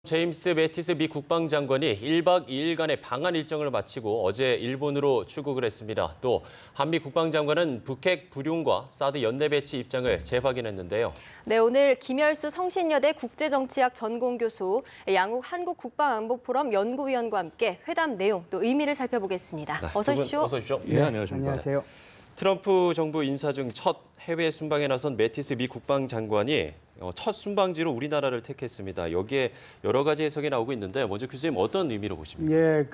제임스 매티스 미 국방장관이 1박 2일간의 방한 일정을 마치고 어제 일본으로 출국을 했습니다. 또 한미 국방장관은 북핵 불용과 사드 연내 배치 입장을 재확인했는데요. 네, 오늘 김열수 성신여대 국제정치학 전공교수, 양욱 한국국방안보포럼 연구위원과 함께 회담 내용 또 의미를 살펴보겠습니다. 네, 어서 오십시오. 어서 오십시오. 네, 안녕하십니까. 안녕하세요. 트럼프 정부 인사 중 첫 해외 순방에 나선 매티스 미 국방장관이 첫 순방지로 우리나라를 택했습니다. 여기에 여러 가지 해석이 나오고 있는데 먼저 교수님 어떤 의미로 보십니까? 예,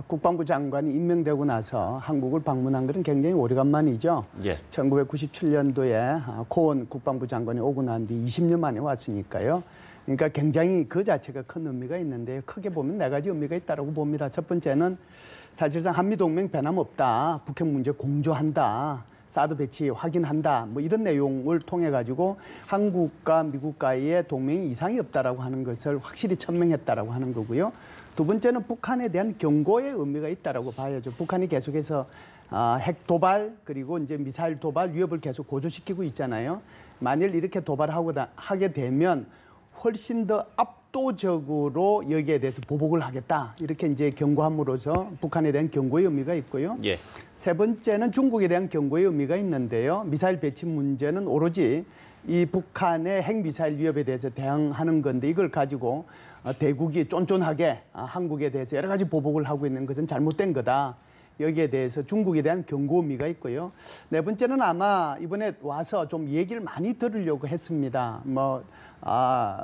국방부 장관이 임명되고 나서 한국을 방문한 것은 굉장히 오래간만이죠. 예. 1997년도에 고은 국방부 장관이 오고 난 뒤 20년 만에 왔으니까요. 그러니까 굉장히 그 자체가 큰 의미가 있는데 크게 보면 네 가지 의미가 있다고 봅니다. 첫 번째는 사실상 한미동맹 변함없다. 북핵 문제 공조한다. 사드 배치 확인한다. 뭐 이런 내용을 통해 가지고 한국과 미국과의 동맹이 이상이 없다라고 하는 것을 확실히 천명했다라고 하는 거고요. 두 번째는 북한에 대한 경고의 의미가 있다라고 봐야죠. 북한이 계속해서 핵 도발 그리고 이제 미사일 도발 위협을 계속 고조시키고 있잖아요. 만일 이렇게 하게 되면 훨씬 더 압도적으로 여기에 대해서 보복을 하겠다. 이렇게 이제 경고함으로써 북한에 대한 경고의 의미가 있고요. 예. 세 번째는 중국에 대한 경고의 의미가 있는데요. 미사일 배치 문제는 오로지 이 북한의 핵미사일 위협에 대해서 대응하는 건데 이걸 가지고 대국이 쫀쫀하게 한국에 대해서 여러 가지 보복을 하고 있는 것은 잘못된 거다. 여기에 대해서 중국에 대한 경고 의미가 있고요. 네 번째는 아마 이번에 와서 좀 얘기를 많이 들으려고 했습니다.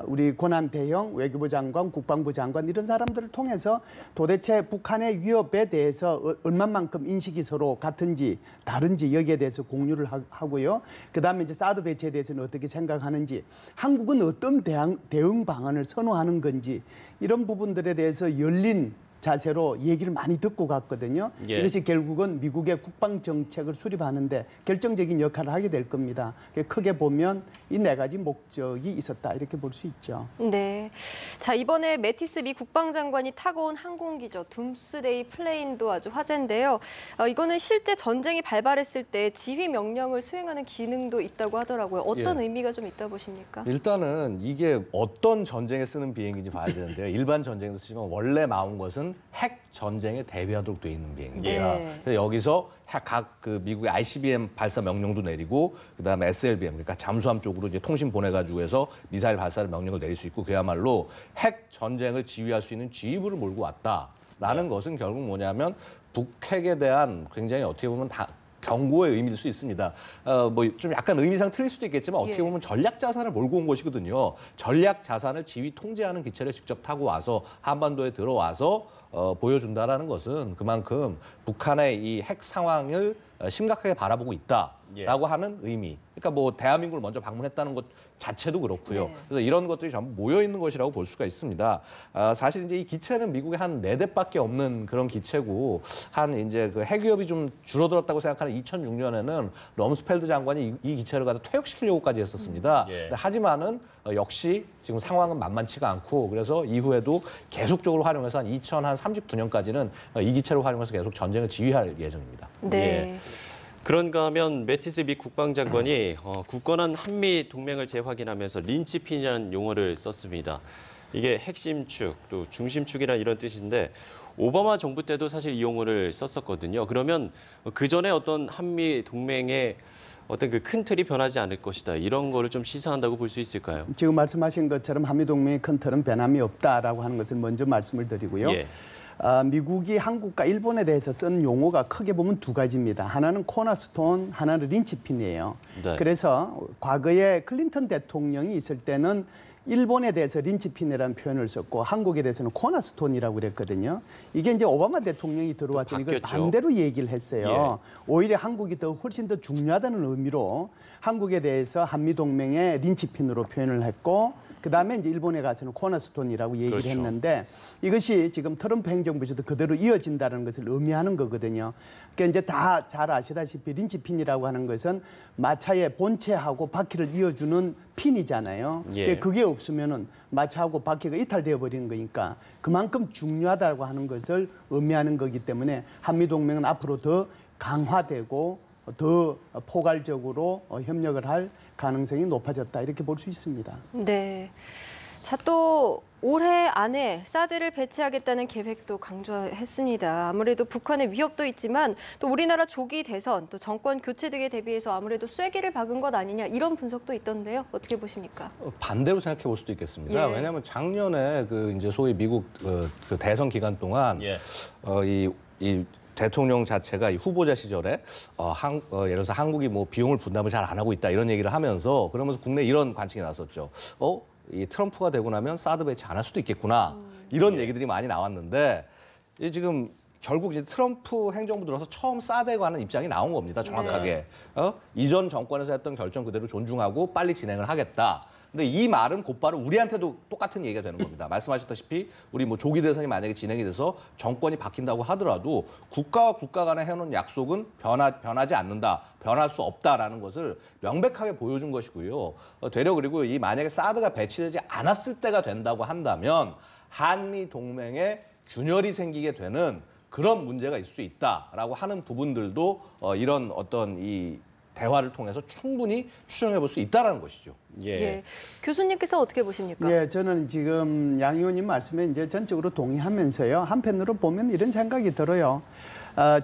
우리 권한 대형 외교부 장관, 국방부 장관 이런 사람들을 통해서 도대체 북한의 위협에 대해서 얼마만큼 인식이 서로 같은지 다른지 여기에 대해서 공유를 하고요. 그다음에 이제 사드 배치에 대해서는 어떻게 생각하는지, 한국은 어떤 대응 방안을 선호하는 건지 이런 부분들에 대해서 열린 자세로 얘기를 많이 듣고 갔거든요. 예. 이것이 결국은 미국의 국방 정책을 수립하는데 결정적인 역할을 하게 될 겁니다. 크게 보면 이 네 가지 목적이 있었다 이렇게 볼 수 있죠. 네, 자 이번에 매티스 미 국방장관이 타고 온 항공기죠. 둠스데이 플레인도 아주 화제인데요. 이거는 실제 전쟁이 발발했을 때 지휘 명령을 수행하는 기능도 있다고 하더라고요. 어떤 의미가 좀 있다 보십니까? 일단은 이게 어떤 전쟁에 쓰는 비행기인지 봐야 되는데요. 일반 전쟁에서 쓰지만 원래 나온 것은 핵 전쟁에 대비하도록 돼 있는 비행기입니다. 네. 그래서 여기서 각 미국의 ICBM 발사 명령도 내리고 그다음에 SLBM 그러니까 잠수함 쪽으로 이제 통신 보내가지고 해서 미사일 발사를 명령을 내릴 수 있고 그야말로 핵 전쟁을 지휘할 수 있는 지휘부를 몰고 왔다라는 것은 결국 뭐냐면 북핵에 대한 굉장히 어떻게 보면 경고의 의미일 수 있습니다. 좀 약간 의미상 틀릴 수도 있겠지만 어떻게 보면 전략 자산을 몰고 온 것이거든요. 전략 자산을 지휘 통제하는 기체를 직접 타고 와서 한반도에 들어와서 보여준다라는 것은 그만큼 북한의 이 핵 상황을 심각하게 바라보고 있다라고 하는 의미. 그러니까 대한민국을 먼저 방문했다는 것 자체도 그렇고요. 네. 그래서 이런 것들이 전부 모여 있는 것이라고 볼 수가 있습니다. 사실 이제 이 기체는 미국에 한 4대밖에 없는 그런 기체고 이제 그 핵 위협이 좀 줄어들었다고 생각하는 2006년에는 럼스펠드 장관이 이 기체를 갖다 퇴역시키려고까지 했었습니다. 하지만은 역시 지금 상황은 만만치가 않고 그래서 이후에도 계속적으로 활용해서 한 2039년까지는 이 기체를 활용해서 계속 전쟁을 지휘할 예정입니다. 네. 예. 그런가 하면 매티스 미 국방장관이 굳건한 한미 동맹을 재확인하면서 린치핀이라는 용어를 썼습니다. 이게 핵심 축, 또 중심 축이라는 이런 뜻인데 오바마 정부 때도 사실 이 용어를 썼었거든요. 그러면 그 전에 어떤 한미 동맹의 어떤 그 큰 틀이 변하지 않을 것이다. 이런 거를 좀 시사한다고 볼 수 있을까요? 지금 말씀하신 것처럼 한미동맹의 큰 틀은 변함이 없다라고 하는 것을 먼저 말씀을 드리고요. 예. 미국이 한국과 일본에 대해서 쓴 용어가 크게 보면 두 가지입니다. 하나는 코너스톤, 하나는 린치핀이에요. 네. 그래서 과거에 클린턴 대통령이 있을 때는 일본에 대해서 린치핀이라는 표현을 썼고 한국에 대해서는 코너스톤이라고 그랬거든요. 이게 이제 오바마 대통령이 들어와서 이걸 반대로 얘기를 했어요. 예. 오히려 한국이 훨씬 더 중요하다는 의미로 한국에 대해서 한미동맹의 린치핀으로 표현을 했고 그다음에 이제 일본에 가서는 코너스톤이라고 얘기를 그렇죠. 했는데 이것이 지금 트럼프 행정부에서도 그대로 이어진다는 것을 의미하는 거거든요. 그러니까 이제 다 잘 아시다시피 린치핀이라고 하는 것은 마차의 본체하고 바퀴를 이어주는 핀이잖아요. 예. 그게 없으면은 마차하고 바퀴가 이탈되어 버리는 거니까 그만큼 중요하다고 하는 것을 의미하는 거기 때문에 한미동맹은 앞으로 더 강화되고 더 포괄적으로 협력을 할 가능성이 높아졌다 이렇게 볼 수 있습니다. 네. 자, 또 올해 안에 사드를 배치하겠다는 계획도 강조했습니다. 아무래도 북한의 위협도 있지만 또 우리나라 조기 대선, 또 정권 교체 등에 대비해서 아무래도 쐐기를 박은 것 아니냐 이런 분석도 있던데요. 어떻게 보십니까? 반대로 생각해 볼 수도 있겠습니다. 예. 왜냐하면 작년에 그 이제 소위 미국 그 대선 기간 동안 예. 이 대통령 자체가 이 후보자 시절에 예를 들어서 한국이 뭐 비용을 분담을 잘 안 하고 있다 이런 얘기를 하면서 그러면서 국내 이런 관측이 나왔었죠. 이 트럼프가 되고 나면 사드 배치 안 할 수도 있겠구나 이런 얘기들이 많이 나왔는데 이 지금 결국 이제 트럼프 행정부 들어서 처음 사드에 관한 입장이 나온 겁니다. 정확하게 이전 정권에서 했던 결정 그대로 존중하고 빨리 진행을 하겠다. 근데 이 말은 곧바로 우리한테도 똑같은 얘기가 되는 겁니다. 말씀하셨다시피 우리 뭐 조기 대선이 만약에 진행이 돼서 정권이 바뀐다고 하더라도 국가와 국가 간에 해놓은 약속은 변하지 않는다, 변할 수 없다라는 것을 명백하게 보여준 것이고요. 되려 그리고 이 만약에 사드가 배치되지 않았을 때가 된다고 한다면 한미 동맹에 균열이 생기게 되는 그런 문제가 있을 수 있다라고 하는 부분들도 이런 어떤 이 대화를 통해서 충분히 추정해 볼 수 있다라는 것이죠. 예. 교수님께서 어떻게 보십니까? 예, 저는 지금 양 의원님 말씀에 이제 전적으로 동의하면서요. 한편으로 보면 이런 생각이 들어요.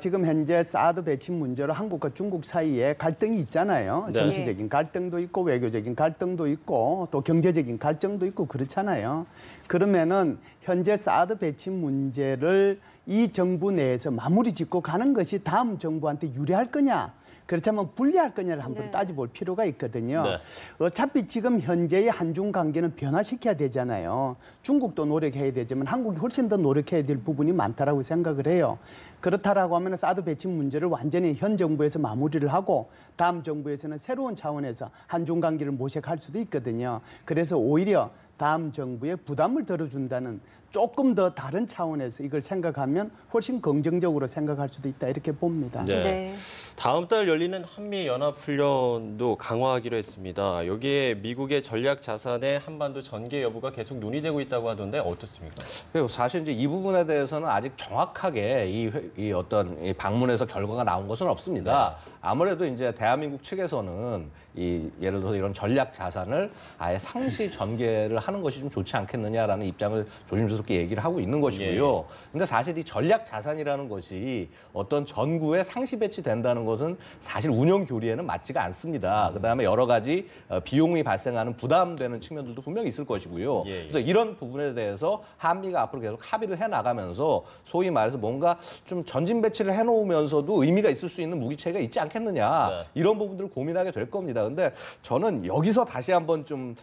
지금 현재 사드 배치 문제로 한국과 중국 사이에 갈등이 있잖아요. 네. 정치적인 갈등도 있고 외교적인 갈등도 있고 또 경제적인 갈등도 있고 그렇잖아요. 그러면은 현재 사드 배치 문제를 이 정부 내에서 마무리 짓고 가는 것이 다음 정부한테 유리할 거냐? 그렇다면 불리할 거냐를 한번 따져볼 필요가 있거든요. 네. 어차피 지금 현재의 한중 관계는 변화시켜야 되잖아요. 중국도 노력해야 되지만 한국이 훨씬 더 노력해야 될 부분이 많다라고 생각을 해요. 그렇다라고 하면 사드 배치 문제를 완전히 현 정부에서 마무리를 하고 다음 정부에서는 새로운 차원에서 한중 관계를 모색할 수도 있거든요. 그래서 오히려 다음 정부에 부담을 덜어준다는 조금 더 다른 차원에서 이걸 생각하면 훨씬 긍정적으로 생각할 수도 있다 이렇게 봅니다. 네. 네. 다음 달 열리는 한미 연합 훈련도 강화하기로 했습니다. 여기에 미국의 전략 자산의 한반도 전개 여부가 계속 논의되고 있다고 하던데 어떻습니까? 그리고 사실 이제 이 부분에 대해서는 아직 정확하게 이 어떤 이 방문에서 결과가 나온 것은 없습니다. 아무래도 이제 대한민국 측에서는 예를 들어서 이런 전략 자산을 아예 상시 전개를 하는 것이 좀 좋지 않겠느냐라는 입장을 조심스럽게 얘기를 하고 있는 것이고요. 근데 사실 이 전략 자산이라는 것이 어떤 전구에 상시 배치된다는 것은 사실 운영 교리에는 맞지가 않습니다. 그다음에 여러 가지 비용이 발생하는 부담되는 측면들도 분명히 있을 것이고요. 그래서 이런 부분에 대해서 한미가 앞으로 계속 합의를 해 나가면서 소위 말해서 뭔가 좀 전진 배치를 해 놓으면서도 의미가 있을 수 있는 무기체계가 있지 않겠느냐. 이런 부분들을 고민하게 될 겁니다. 근데 저는 여기서 다시 한번 좀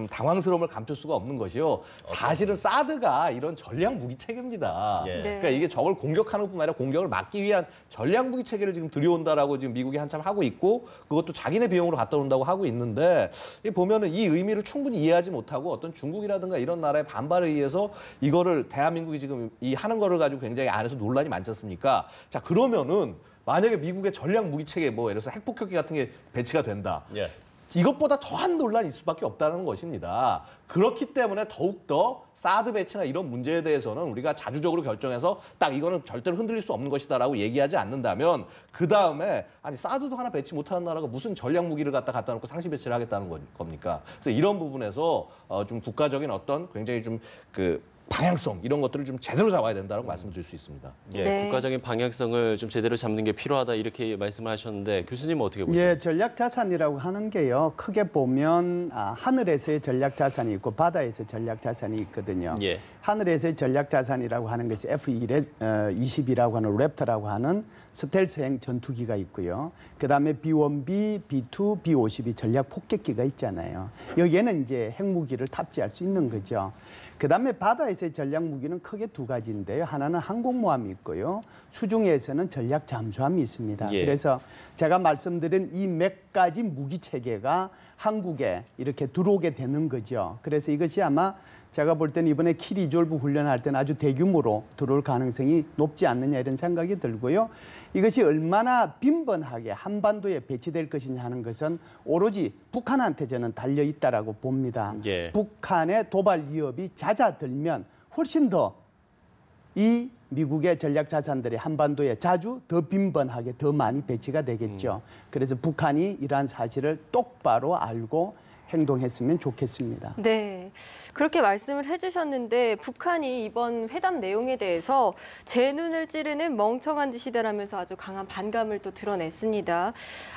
당황스러움을 감출 수가 없는 것이요. 사실은 사드가 이런 전략 무기 체계입니다. 예. 네. 그러니까 이게 적을 공격하는 것뿐만 아니라 공격을 막기 위한 전략 무기 체계를 지금 들여온다라고 지금 미국이 한참 하고 있고 그것도 자기네 비용으로 갖다 놓는다고 하고 있는데 보면은 이 의미를 충분히 이해하지 못하고 어떤 중국이라든가 이런 나라의 반발에 의해서 이거를 대한민국이 지금 이 하는 거를 가지고 굉장히 안에서 논란이 많지 않습니까? 자, 그러면은 만약에 미국의 전략 무기 체계 뭐 예를 들어서 핵폭격기 같은 게 배치가 된다. 예. 이것보다 더한 논란이 있을 수밖에 없다는 것입니다. 그렇기 때문에 더욱더 사드 배치나 이런 문제에 대해서는 우리가 자주적으로 결정해서 딱 이거는 절대로 흔들릴 수 없는 것이다라고 얘기하지 않는다면 그다음에 아니 사드도 하나 배치 못하는 나라가 무슨 전략 무기를 갖다 놓고 상시 배치를 하겠다는 겁니까? 그래서 이런 부분에서 좀 국가적인 어떤 굉장히 좀 방향성 이런 것들을 좀 제대로 잡아야 된다고 말씀드릴 수 있습니다. 예, 네. 국가적인 방향성을 좀 제대로 잡는 게 필요하다 이렇게 말씀을 하셨는데 교수님은 어떻게 보세요? 예, 전략 자산이라고 하는 게요. 크게 보면 하늘에서의 전략 자산이 있고 바다에서 전략 자산이 있거든요. 예. 하늘에서의 전략 자산이라고 하는 것이 F-20이라고 하는 랩터라고 하는 스텔스형 전투기가 있고요. 그다음에 B-1B, B-2, B-50이 전략 폭격기가 있잖아요. 여기에는 이제 핵무기를 탑재할 수 있는 거죠. 그다음에 바다에서의 전략 무기는 크게 두 가지인데요. 하나는 항공모함이 있고요. 수중에서는 전략 잠수함이 있습니다. 예. 그래서 제가 말씀드린 이 몇 가지 무기 체계가 한국에 이렇게 들어오게 되는 거죠. 그래서 이것이 아마 제가 볼 때는 이번에 키 리졸브 훈련할 때는 아주 대규모로 들어올 가능성이 높지 않느냐 이런 생각이 들고요. 이것이 얼마나 빈번하게 한반도에 배치될 것이냐 하는 것은 오로지 북한한테 저는 달려 있다라고 봅니다. 예. 북한의 도발 위협이 잦아들면 훨씬 더 이 미국의 전략 자산들이 한반도에 자주 더 빈번하게 더 많이 배치가 되겠죠. 그래서 북한이 이러한 사실을 똑바로 알고 행동했으면 좋겠습니다. 네, 그렇게 말씀을 해주셨는데 북한이 이번 회담 내용에 대해서 제 눈을 찌르는 멍청한 짓이다라면서 아주 강한 반감을 또 드러냈습니다.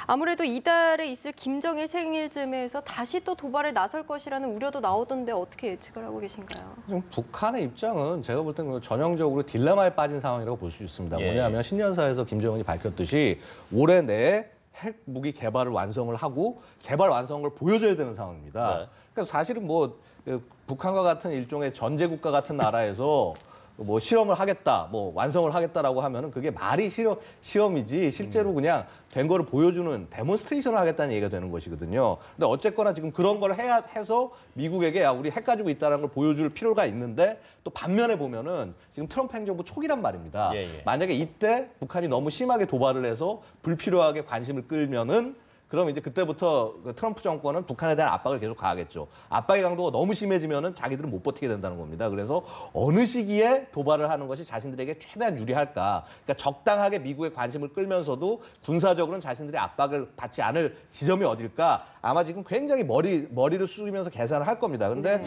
아무래도 이달에 있을 김정일 생일쯤에서 다시 또 도발에 나설 것이라는 우려도 나오던데 어떻게 예측을 하고 계신가요? 지금 북한의 입장은 제가 볼 때는 전형적으로 딜레마에 빠진 상황이라고 볼 수 있습니다. 예. 뭐냐면 신년사에서 김정은이 밝혔듯이 올해 내에 핵 무기 개발을 완성을 하고 개발 완성을 보여줘야 되는 상황입니다. 네. 그래서 사실은 뭐 북한과 같은 일종의 전제 국가 같은 나라에서 뭐 실험을 하겠다, 뭐 완성을 하겠다라고 하면은 그게 말이 시험이지 실제로 그냥 된 거를 보여주는 데몬스트레이션을 하겠다는 얘기가 되는 것이거든요. 근데 어쨌거나 지금 그런 걸 해서 미국에게 야, 우리 핵 가지고 있다는 걸 보여줄 필요가 있는데 또 반면에 보면은 지금 트럼프 행정부 초기란 말입니다. 예. 만약에 이때 북한이 너무 심하게 도발을 해서 불필요하게 관심을 끌면은 그럼 이제 그때부터 그 트럼프 정권은 북한에 대한 압박을 계속 가하겠죠. 압박의 강도가 너무 심해지면은 자기들은 못 버티게 된다는 겁니다. 그래서 어느 시기에 도발을 하는 것이 자신들에게 최대한 유리할까. 그러니까 적당하게 미국의 관심을 끌면서도 군사적으로는 자신들이 압박을 받지 않을 지점이 어딜까. 아마 지금 굉장히 머리를 숙이면서 계산을 할 겁니다. 그런데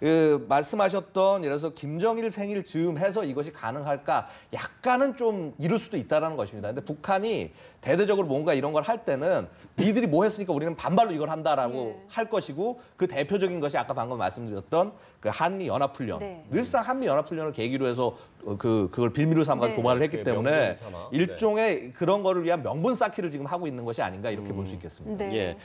그 말씀하셨던 예를 들어서 김정일 생일 즈음 해서 이것이 가능할까? 약간은 좀 이룰 수도 있다는 것입니다. 근데 북한이 대대적으로 뭔가 이런 걸 할 때는 니들이 뭐 했으니까 우리는 반발로 이걸 한다라고 할 것이고 그 대표적인 것이 아까 방금 말씀드렸던 그 한미 연합훈련. 네. 늘상 한미 연합훈련을 계기로 해서 그걸 빌미로 삼아서 네. 도발을 했기 그 때문에 명분 삼아. 일종의 그런 거를 위한 명분 쌓기를 지금 하고 있는 것이 아닌가 이렇게 볼 수 있겠습니다. 네. 예.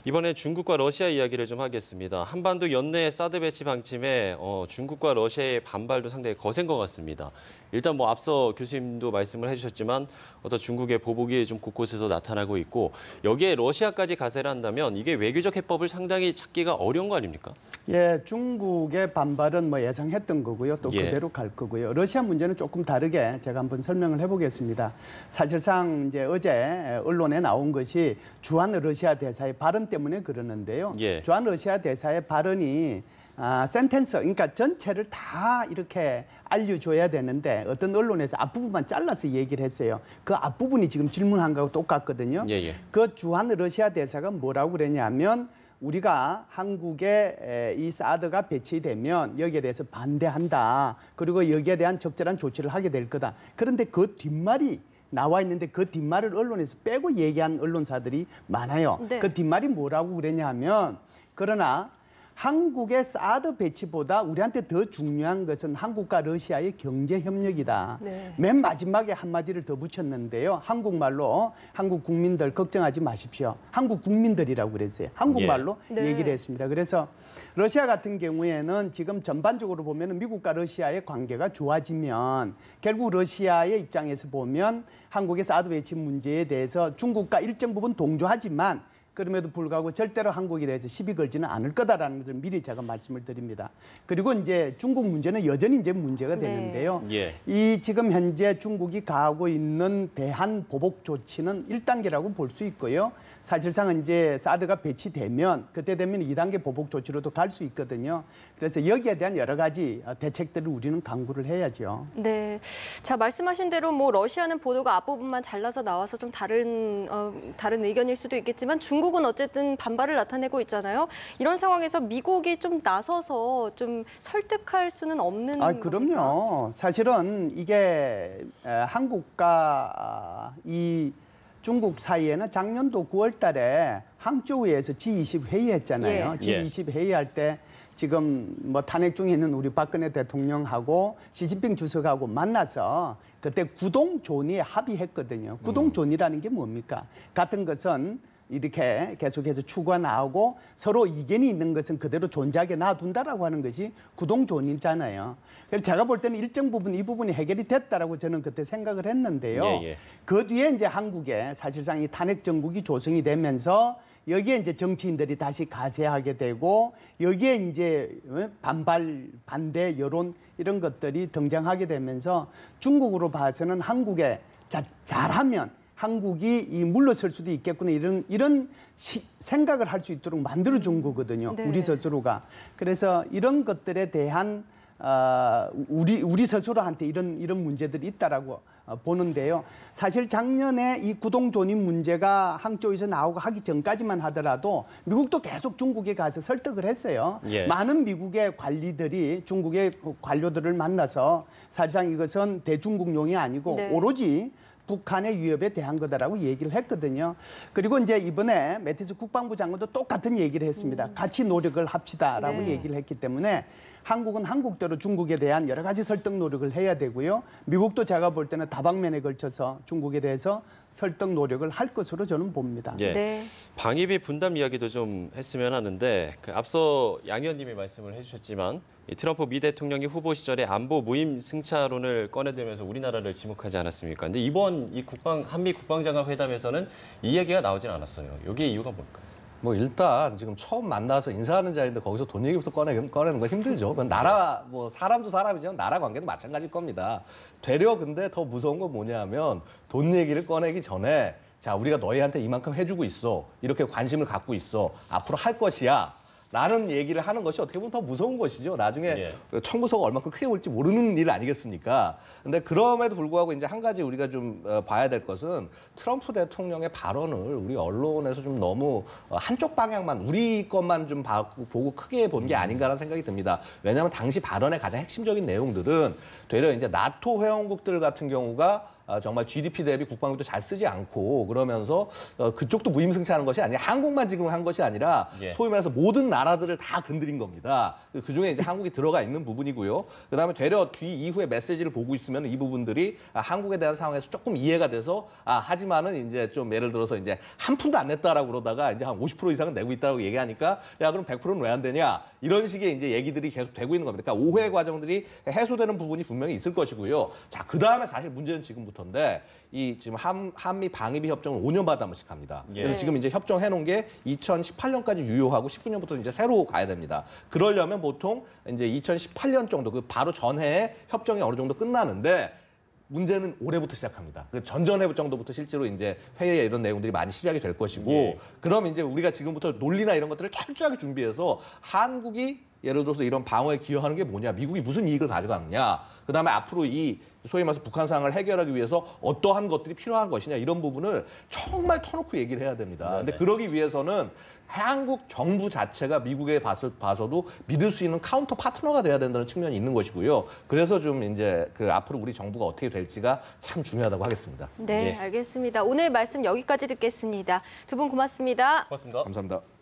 이번에 중국과 러시아 이야기를 좀 하겠습니다. 한반도 연내 사드 배치 방침에 중국과 러시아의 반발도 상당히 거센 것 같습니다. 일단 뭐 앞서 교수님도 말씀을 해주셨지만 어떤 중국의 보복이 좀 곳곳에서 나타나고 있고 여기에 러시아까지 가세를 한다면 이게 외교적 해법을 상당히 찾기가 어려운 거 아닙니까? 예, 중국의 반발은 뭐 예상했던 거고요. 또 예. 그대로 갈 거고요. 러시아 문제는 조금 다르게 제가 한번 설명을 해보겠습니다. 사실상 이제 어제 언론에 나온 것이 주한 러시아 대사의 발언 때문에 그러는데요. 예. 주한 러시아 대사의 발언이 센텐서, 그러니까 전체를 다 이렇게 알려줘야 되는데 어떤 언론에서 앞부분만 잘라서 얘기를 했어요. 그 앞부분이 지금 질문한 거하고 똑같거든요. 예. 그 주한 러시아 대사가 뭐라고 그랬냐면 우리가 한국에 이 사드가 배치되면 여기에 대해서 반대한다. 그리고 여기에 대한 적절한 조치를 하게 될 거다. 그런데 그 뒷말이 나와 있는데 그 뒷말을 언론에서 빼고 얘기한 언론사들이 많아요. 네. 그 뒷말이 뭐라고 그랬냐 하면 그러나 한국의 사드 배치보다 우리한테 더 중요한 것은 한국과 러시아의 경제 협력이다. 네. 맨 마지막에 한마디를 더 붙였는데요. 한국말로 한국 국민들 걱정하지 마십시오. 한국 국민들이라고 그랬어요. 한국말로 네. 얘기를 했습니다. 그래서 러시아 같은 경우에는 지금 전반적으로 보면 미국과 러시아의 관계가 좋아지면 결국 러시아의 입장에서 보면 한국의 사드 배치 문제에 대해서 중국과 일정 부분 동조하지만 그럼에도 불구하고 절대로 한국에 대해서 시비 걸지는 않을 거다라는 것을 미리 제가 말씀을 드립니다. 그리고 이제 중국 문제는 여전히 이제 문제가 네. 되는데요. 예. 이 지금 현재 중국이 가하고 있는 대한 보복 조치는 1단계라고 볼 수 있고요. 사실상 이제 사드가 배치되면 그때 되면 2단계 보복 조치로도 갈 수 있거든요. 그래서 여기에 대한 여러 가지 대책들을 우리는 강구를 해야죠. 네, 자 말씀하신 대로 뭐 러시아는 보도가 앞부분만 잘라서 나와서 좀 다른 의견일 수도 있겠지만 중국은 어쨌든 반발을 나타내고 있잖아요. 이런 상황에서 미국이 좀 나서서 좀 설득할 수는 없는 겁니까? 그럼요. 사실은 이게 한국과 이 중국 사이에는 작년도 9월 달에 항저우에서 G20 회의했잖아요. 예. G20 회의할 때 지금 뭐 탄핵 중에 있는 우리 박근혜 대통령하고 시진핑 주석하고 만나서 그때 구동존의에 합의했거든요. 구동존의라는 게 뭡니까? 같은 것은 이렇게 계속해서 추구가 나오고 서로 이견이 있는 것은 그대로 존재하게 놔둔다라고 하는 것이 구동존의잖아요. 그래서 제가 볼 때는 일정 부분 이 부분이 해결이 됐다라고 저는 그때 생각을 했는데요. 예. 그 뒤에 이제 한국에 사실상 이 탄핵 정국이 조성이 되면서 여기에 이제 정치인들이 다시 가세하게 되고 여기에 이제 반대 여론 이런 것들이 등장하게 되면서 중국으로 봐서는 한국에 잘하면 한국이 물러설 수도 있겠구나 이런 생각을 할 수 있도록 만들어준 거거든요. 네. 우리 스스로가. 그래서 이런 것들에 대한 우리 스스로한테 이런 문제들이 있다라고 보는데요. 사실 작년에 이 구동 존입 문제가 항저우에서 나오고 하기 전까지만 하더라도 미국도 계속 중국에 가서 설득을 했어요. 예. 많은 미국의 관리들이 중국의 관료들을 만나서 사실상 이것은 대중국용이 아니고 네. 오로지 북한의 위협에 대한 거다라고 얘기를 했거든요. 그리고 이제 이번에 매티스 국방부 장관도 똑같은 얘기를 했습니다. 같이 노력을 합시다라고 네. 얘기를 했기 때문에 한국은 한국대로 중국에 대한 여러 가지 설득 노력을 해야 되고요. 미국도 제가 볼 때는 다방면에 걸쳐서 중국에 대해서 설득 노력을 할 것으로 저는 봅니다. 예. 네. 방위비 분담 이야기도 좀 했으면 하는데 앞서 양 의원님이 말씀을 해주셨지만 이 트럼프 미 대통령이 후보 시절에 안보 무임 승차론을 꺼내들면서 우리나라를 지목하지 않았습니까? 근데 이번 이 한미 국방장관 회담에서는 이 얘기가 나오진 않았어요. 여기에 이유가 뭘까요? 뭐 일단 지금 처음 만나서 인사하는 자리인데 거기서 돈 얘기부터 꺼내는 거 힘들죠. 그건 나라 뭐 사람도 사람이지만 나라 관계도 마찬가지일 겁니다. 되려 근데 더 무서운 건 뭐냐면 돈 얘기를 꺼내기 전에 자 우리가 너희한테 이만큼 해주고 있어. 이렇게 관심을 갖고 있어. 앞으로 할 것이야. 라는 얘기를 하는 것이 어떻게 보면 더 무서운 것이죠. 나중에 청구서가 얼마큼 크게 올지 모르는 일 아니겠습니까? 근데 그럼에도 불구하고 이제 한 가지 우리가 좀 봐야 될 것은 트럼프 대통령의 발언을 우리 언론에서 좀 너무 한쪽 방향만 우리 것만 좀 보고 크게 본 게 아닌가라는 생각이 듭니다. 왜냐하면 당시 발언의 가장 핵심적인 내용들은 되려 이제 나토 회원국들 같은 경우가 정말 GDP 대비 국방비도 잘 쓰지 않고 그러면서 그쪽도 무임승차하는 것이 아니라 한국만 지금 한 것이 아니라 예. 소위 말해서 모든 나라들을 다 건드린 겁니다. 그중에 이제 한국이 들어가 있는 부분이고요. 그다음에 되려 뒤 이후에 메시지를 보고 있으면 이 부분들이 한국에 대한 상황에서 조금 이해가 돼서 하지만은 이제 좀 예를 들어서 이제 한 푼도 안 냈다라고 그러다가 이제 한 50% 이상은 내고 있다라고 얘기하니까 야 그럼 100%는 왜 안 되냐 이런 식의 이제 얘기들이 계속 되고 있는 겁니다. 그러니까 오해 과정들이 해소되는 부분이 분명히 있을 것이고요. 자 그다음에 사실 문제는 지금부터. 인데 이 지금 한미 방위비 협정을 5년마다 한 번씩 합니다. 예. 그래서 지금 이제 협정해 놓은 게 2018년까지 유효하고 19년부터 이제 새로 가야 됩니다. 그러려면 보통 이제 2018년 정도 그 바로 전해에 협정이 어느 정도 끝나는데 문제는 올해부터 시작합니다. 그 전전해 정도부터 실제로 이제 회의에 이런 내용들이 많이 시작이 될 것이고 예. 그럼 이제 우리가 지금부터 논리나 이런 것들을 철저하게 준비해서 한국이 예를 들어서 이런 방어에 기여하는 게 뭐냐, 미국이 무슨 이익을 가져가느냐, 그다음에 앞으로 이 소위 말해서 북한 상황을 해결하기 위해서 어떠한 것들이 필요한 것이냐 이런 부분을 정말 터놓고 얘기를 해야 됩니다. 근데 그러기 위해서는 한국 정부 자체가 미국에 봐서도 믿을 수 있는 카운터 파트너가 돼야 된다는 측면이 있는 것이고요. 그래서 좀 이제 그 앞으로 우리 정부가 어떻게 될지가 참 중요하다고 하겠습니다. 네, 예. 알겠습니다. 오늘 말씀 여기까지 듣겠습니다. 두 분 고맙습니다. 고맙습니다. 감사합니다.